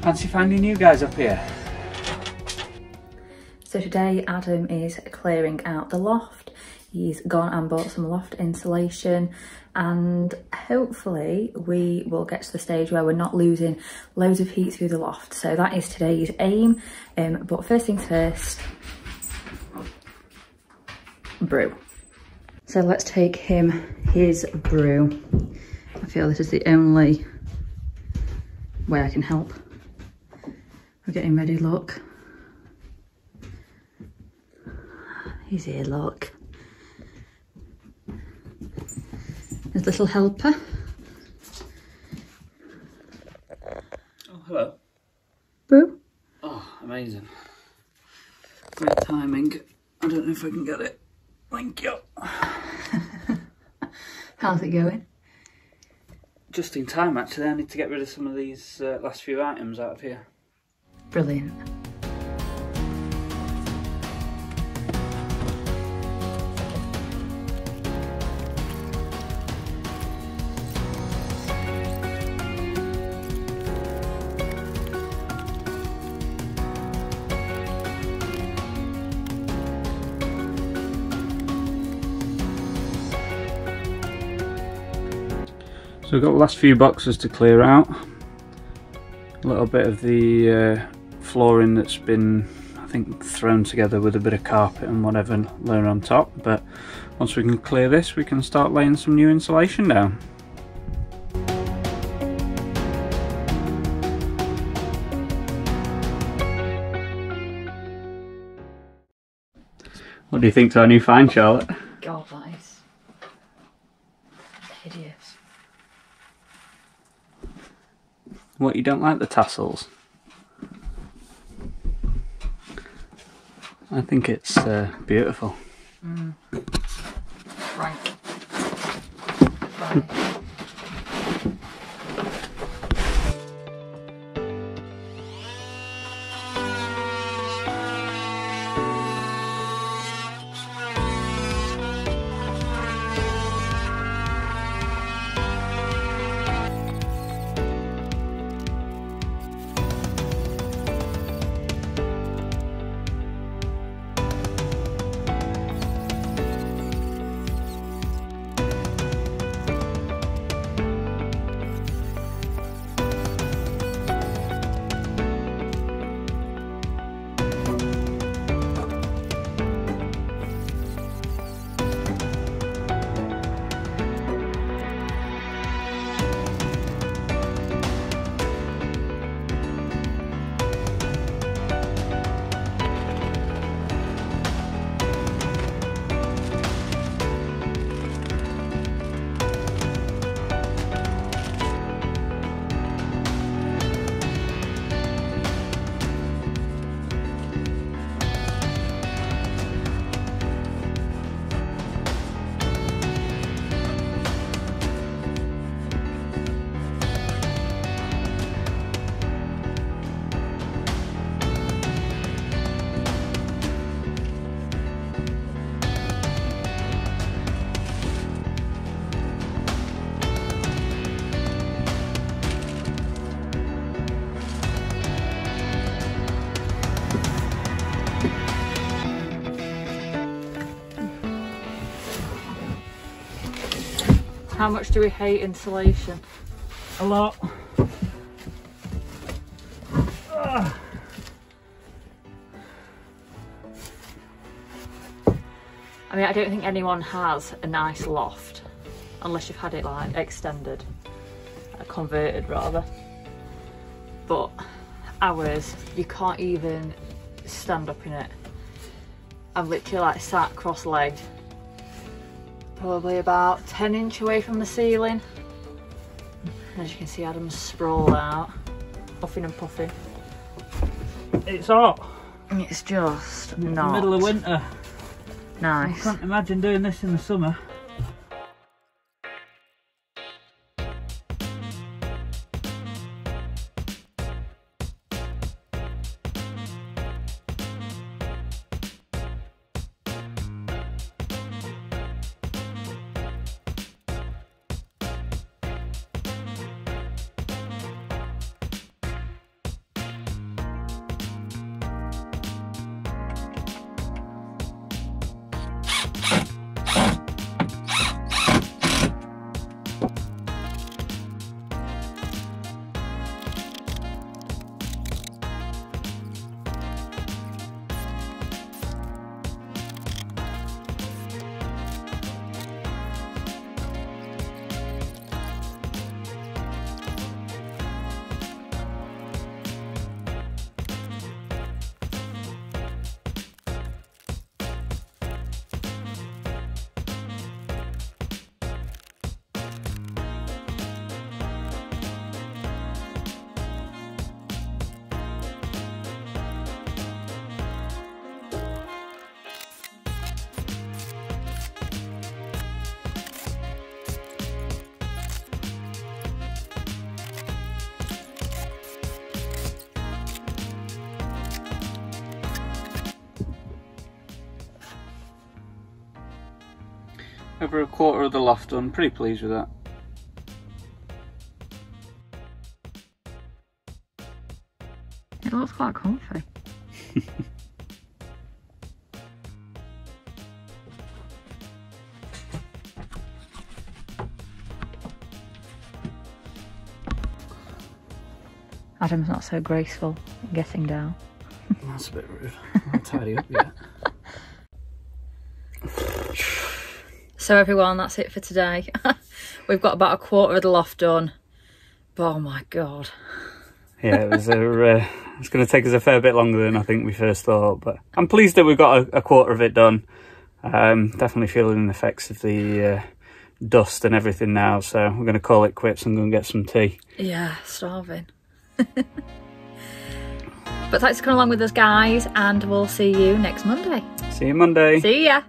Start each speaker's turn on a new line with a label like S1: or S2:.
S1: Fancy finding you guys up here.
S2: So today Adam is clearing out the loft. He's gone and bought some loft insulation, and hopefully we will get to the stage where we're not losing loads of heat through the loft. So that is today's aim. But first things first, brew. So let's take him his brew. I feel this is the only way I can help. We're getting ready, look. He's here, look. His little helper.
S1: Oh, hello.
S2: Brew.
S1: Oh, amazing. Great timing. I don't know if I can get it. Thank you.
S2: How's it going?
S1: Just in time, actually. I need to get rid of some of these last few items out of here.
S2: Brilliant.
S1: So we've got the last few boxes to clear out. A little bit of the flooring that's been, I think, thrown together with a bit of carpet and whatever layer on top. But once we can clear this, we can start laying some new insulation down. What do you think to our new find, Charlotte?
S2: God, that is hideous.
S1: What, you don't like the tassels? I think it's beautiful.
S2: Right. How much do we hate insulation?
S1: A lot.
S2: I mean, I don't think anyone has a nice loft unless you've had it like extended, converted rather. But ours, you can't even stand up in it. I'm literally like sat cross-legged, probably about 10 inches away from the ceiling. And as you can see, Adam's sprawled out, puffing and puffing.
S1: It's hot.
S2: It's just
S1: In
S2: not
S1: the middle of winter.
S2: nice.
S1: I can't imagine doing this in the summer. Over a quarter of the loft done, pretty pleased with that.
S2: It looks quite comfy. Adam's not so graceful in getting down.
S1: That's a bit rude. I'll tidy up yet.
S2: So everyone, that's it for today. We've got about a quarter of the loft done. But oh my god.
S1: Yeah, it was it's going to take us a fair bit longer than I think we first thought, but I'm pleased that we've got a quarter of it done. Definitely feeling the effects of the dust and everything now, so we're going to call it quits and go and get some tea.
S2: Yeah, starving. But thanks for coming along with us, guys, and we'll see you next Monday.
S1: See you Monday.
S2: See ya.